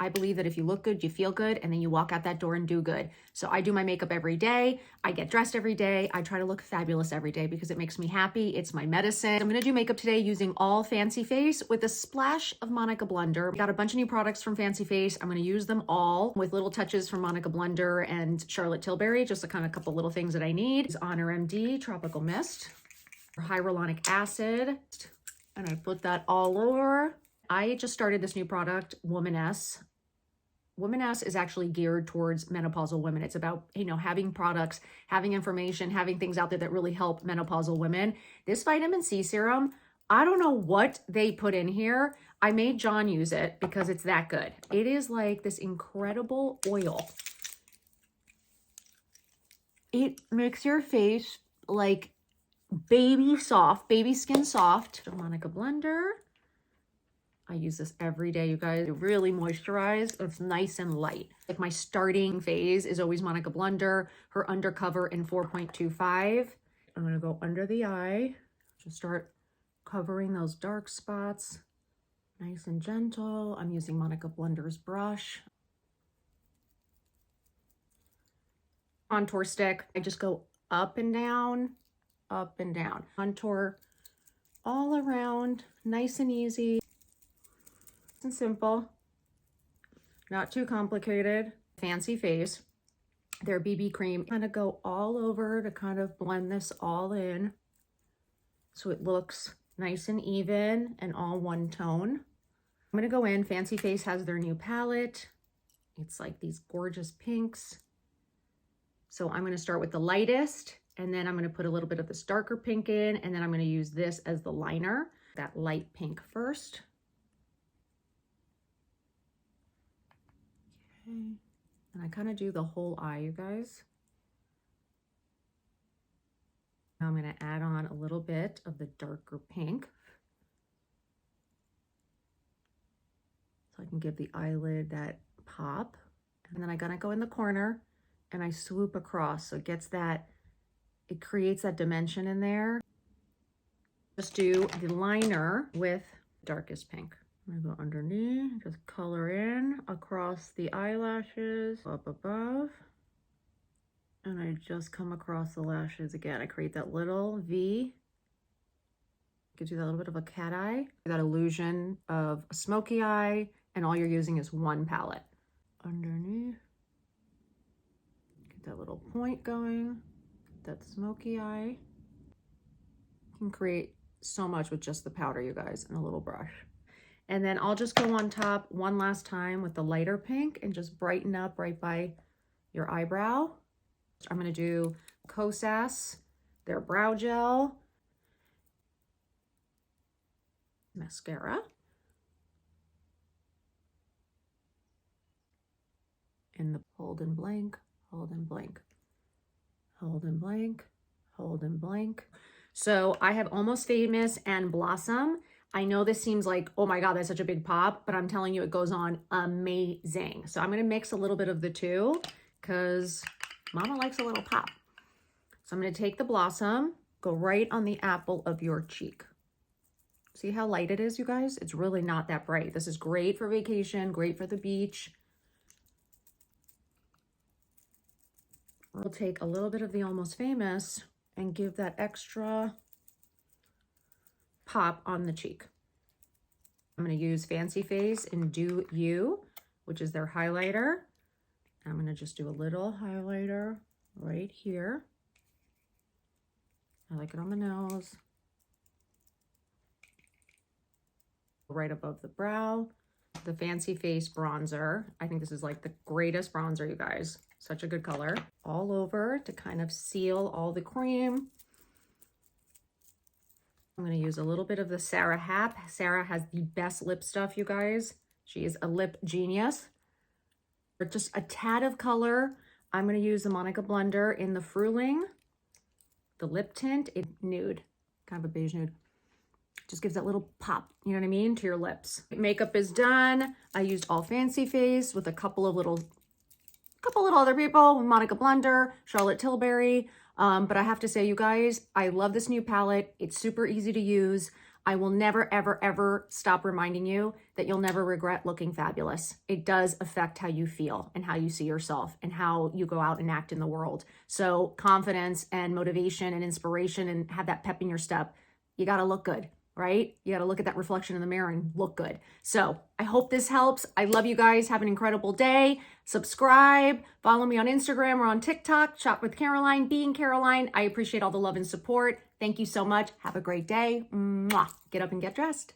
I believe that if you look good, you feel good, and then you walk out that door and do good. So I do my makeup every day. I get dressed every day. I try to look fabulous every day because it makes me happy. It's my medicine. I'm gonna do makeup today using all Fancy Face with a splash of Monika Blunder. Got a bunch of new products from Fancy Face. I'm gonna use them all with little touches from Monika Blunder and Charlotte Tilbury, just a kind of couple little things that I need. Is Honor MD Tropical Mist, hyaluronic acid, and I put that all over. I just started this new product, Womaness. Womaness is actually geared towards menopausal women. It's about, you know, having products, having information, having things out there that really help menopausal women. This vitamin C serum, I don't know what they put in here. I made John use it because it's that good. It is like this incredible oil. It makes your face like baby soft, baby skin soft. Monika Blunder. I use this every day, you guys. It really moisturizes. It's nice and light. Like my starting phase is always Monika Blunder, her Undercover in 4.25. I'm gonna go under the eye, just start covering those dark spots. Nice and gentle. I'm using Monika Blunder's brush. Contour stick, I just go up and down, up and down. Contour all around, nice and easy. And simple, not too complicated. Fancy Face, their BB cream, kind of go all over to kind of blend this all in so it looks nice and even and all one tone. I'm gonna go in, Fancy Face has their new palette. It's like these gorgeous pinks. So I'm gonna start with the lightest, and then I'm gonna put a little bit of this darker pink in, and then I'm gonna use this as the liner. That light pink first. And I kind of do the whole eye, you guys. Now I'm going to add on a little bit of the darker pink, so I can give the eyelid that pop. And then I'm going to go in the corner and I swoop across, so it gets that, it creates that dimension in there. Just do the liner with darkest pink. I'm gonna go underneath, just color in across the eyelashes, up above, and I just come across the lashes again. I create that little V, gives you that little bit of a cat eye, that illusion of a smoky eye, and all you're using is one palette. Underneath, get that little point going, that smoky eye. You can create so much with just the powder, you guys, and a little brush. And then I'll just go on top one last time with the lighter pink and just brighten up right by your eyebrow. I'm gonna do Kosas, their brow gel, mascara, and the hold and blank, hold and blank, hold and blank, hold and blank. So I have Almost Famous and Blossom. I know this seems like, oh my God, that's such a big pop, but I'm telling you, it goes on amazing. So I'm gonna mix a little bit of the two because mama likes a little pop. So I'm gonna take the Blossom, go right on the apple of your cheek. See how light it is, you guys? It's really not that bright. This is great for vacation, great for the beach. We'll take a little bit of the Almost Famous and give that extra pop on the cheek. I'm going to use Fancy Face and Do You, which is their highlighter. I'm going to just do a little highlighter right here. I like it on the nose. Right above the brow. The Fancy Face bronzer. I think this is like the greatest bronzer, you guys. Such a good color. All over to kind of seal all the cream. I'm going to use a little bit of the Sarah Hap. Sarah has the best lip stuff, you guys. She is a lip genius. Just a tad of color. I'm going to use the Monika Blunder in the Fruling. The lip tint, it's nude, kind of a beige nude. Just gives that little pop, you know what I mean, to your lips. Makeup is done. I used all Fancy Face with a couple of other people, Monika Blunder, Charlotte Tilbury. But I have to say, you guys, I love this new palette. It's super easy to use. I will never, ever, ever stop reminding you that you'll never regret looking fabulous. It does affect how you feel and how you see yourself and how you go out and act in the world. So confidence and motivation and inspiration and have that pep in your step. You got to look good, right? You got to look at that reflection in the mirror and look good. So I hope this helps. I love you guys. Have an incredible day. Subscribe, follow me on Instagram or on TikTok, Shop with Caroline, Being Caroline. I appreciate all the love and support. Thank you so much. Have a great day. Mwah. Get up and get dressed.